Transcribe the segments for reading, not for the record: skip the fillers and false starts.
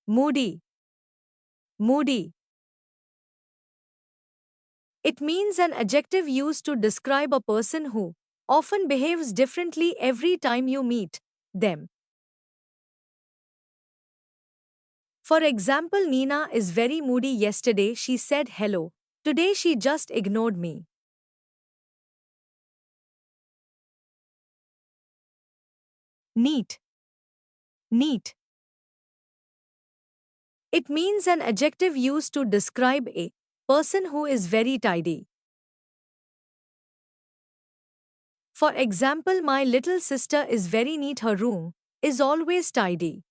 Moody. Moody. It means an adjective used to describe a person who often behaves differently every time you meet them. For example, Nina is very moody. Yesterday she said hello. Today she just ignored me. Neat. Neat. It means an adjective used to describe a person who is very tidy. For example, my little sister is very neat. Her room is always tidy.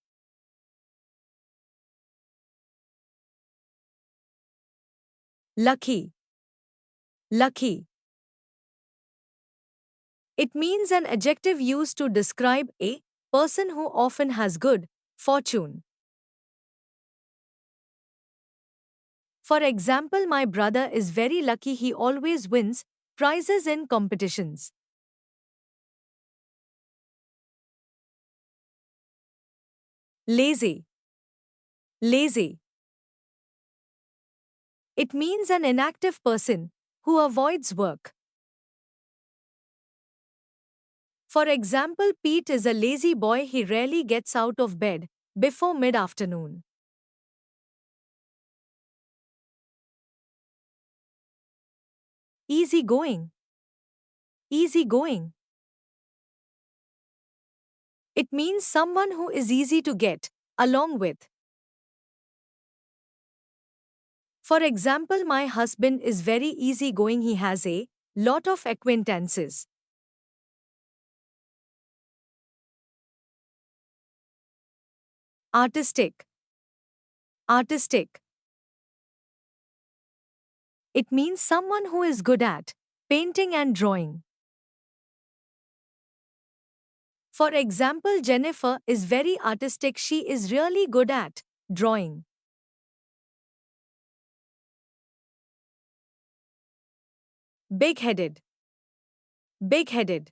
Lucky. Lucky. It means an adjective used to describe a person who often has good fortune. For example, my brother is very lucky. He always wins prizes in competitions. Lazy. Lazy. It means an inactive person who avoids work. For example, Pete is a lazy boy. He rarely gets out of bed before mid-afternoon. Easygoing. Easygoing. It means someone who is easy to get along with. For example, my husband is very easygoing. He has a lot of acquaintances. Artistic. Artistic. It means someone who is good at painting and drawing. For example, Jennifer is very artistic. She is really good at drawing. Bigheaded. Bigheaded.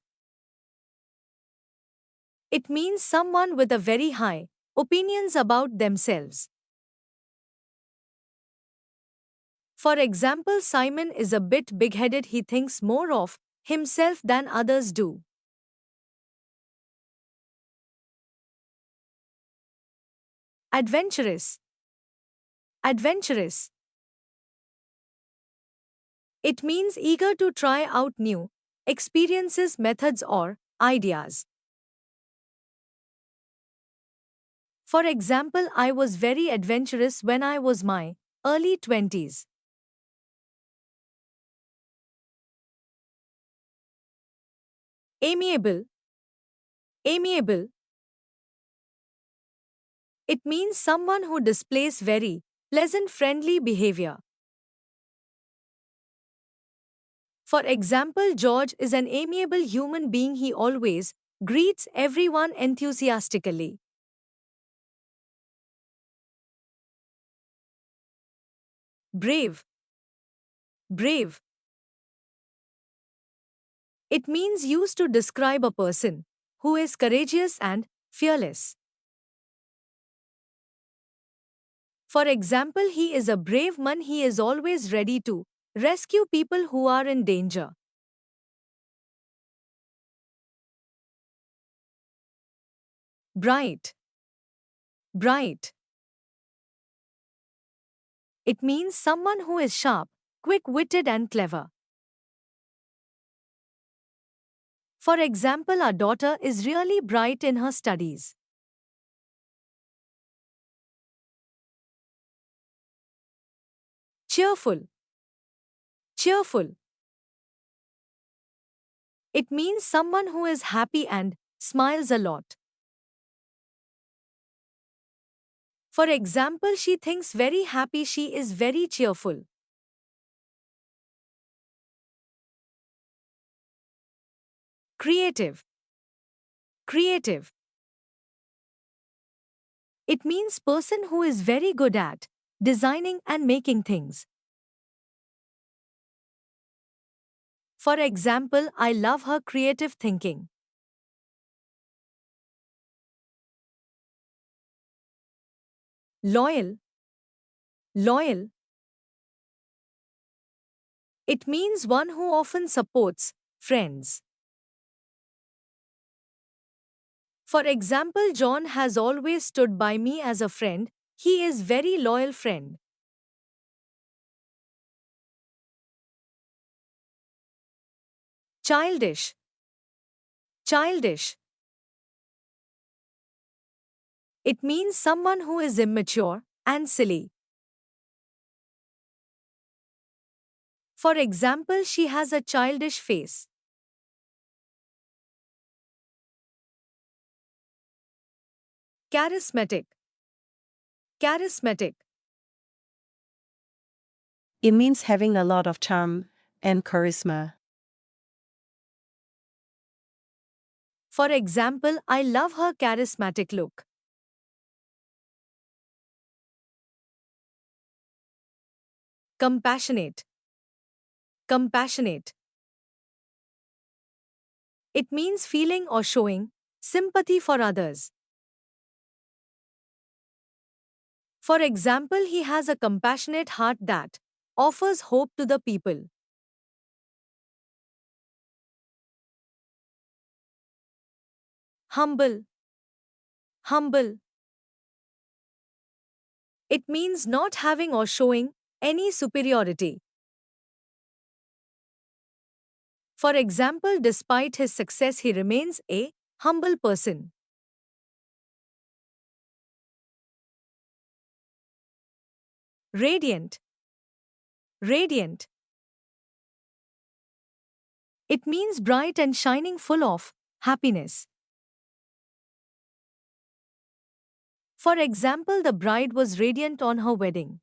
It means someone with a very high opinions about themselves. For example, Simon is a bit big-headed. He thinks more of himself than others do. Adventurous. Adventurous. It means eager to try out new experiences, methods, or ideas. For example, I was very adventurous when I was my early 20s. Amiable. Amiable. It means someone who displays very pleasant, friendly behavior. For example, George is an amiable human being. He always greets everyone enthusiastically. Brave. Brave. It means used to describe a person who is courageous and fearless. For example, he is a brave man. He is always ready to rescue people who are in danger. Bright. Bright. It means someone who is sharp, quick-witted and clever. For example, our daughter is really bright in her studies. Cheerful. Cheerful. It means someone who is happy and smiles a lot. For example, she thinks very happy. She is very cheerful. Creative. Creative. It means person who is very good at designing and making things. For example, I love her creative thinking. Loyal. Loyal. It means one who often supports friends. For example, John has always stood by me as a friend. He is very loyal friend. Childish. Childish. It means someone who is immature and silly. For example, she has a childish face. Charismatic. Charismatic. It means having a lot of charm and charisma. For example, I love her charismatic look. Compassionate. Compassionate. It means feeling or showing sympathy for others. For example, he has a compassionate heart that offers hope to the people. Humble. Humble. It means not having or showing any superiority. For example, despite his success, he remains a humble person. Radiant. Radiant. It means bright and shining, full of happiness. For example, the bride was radiant on her wedding.